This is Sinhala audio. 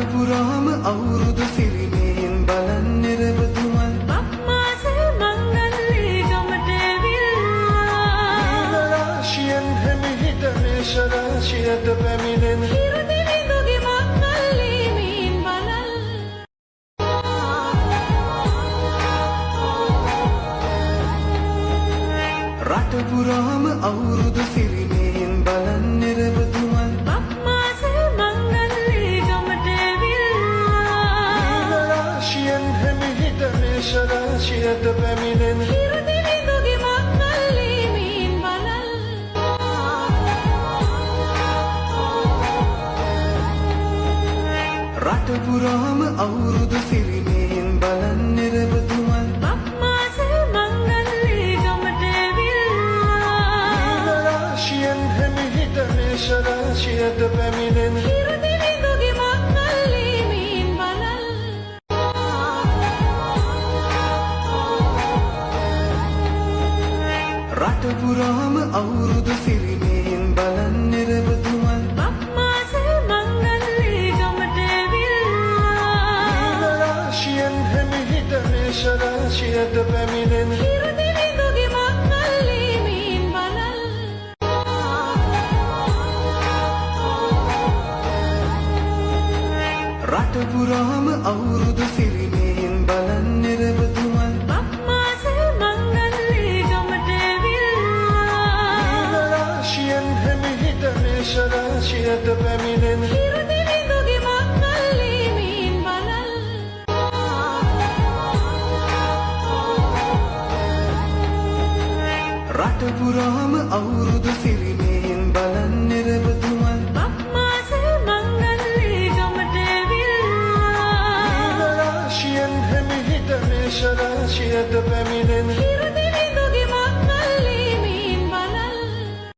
පුරාම අවුරුදු සිරිමයෙන් බලන් නිරවතුමන් මක්මාසේ මංගල්ලේ ගමට ඇවිල්ලා රාශියෙන් හැමිහිට මේෂ රාශියට පැමිණෙන හිරුදිවිඳුගේ මංගල්ලේ මීන් බලල් රට පුරාම අවුරුදු සිරිමයෙන් බලන් නිරවතුමන් මක්මාසේ මංගල්ලේ ගමට ඇවිල්ලා රාශියෙන් හැමිහිට මේෂ රාශියට පැමිණෙන හිරුදිවිඳුගේ මංගල්ලේ මීන් බලල් රට පුරාම අවුරුදු සිරිමයෙන් බලන් නිරවතුමන් මක්මාසේ මංගල්ලේ ගමට ඇවිල්ලා රාශියෙන් හැමිහිට මේෂ රාශියට පැමිණෙන හිරුදිවිඳුගේ මංගල්ලේ මීන් බලල් රට පුරාම අවුරුදු සිරිමයෙන් බලන් නිරවතුමන් මක්මාසේ මංගල්ලේ ගමට ඇවිල්ලා රාශියෙන් හැමිහිට මේෂ රාශියට පැමිණෙන හිරුදිවිඳුගේ මංගල්ලේ මීන් බලල් රට පුරාම අවුරුදු සිරිමයෙන් බලන් නිරවතුමන් මක්මාසේ මංගල්ලේ ගමට ඇවිල්ලා රාශියෙන් හැමිහිට මේෂ රාශියට පැමිණෙන හිරුදිවිඳුගේ මංගල්ලේ මීන් බලල් රට පුරාම අවුරුදු සිරිමයෙන් බලන් නිරවතුමන් මක්මාසේ මංගල්ලේ ගමට ඇවිල්ලා රාශියෙන් හැමිහිට මේෂ රාශියට පැමිණෙන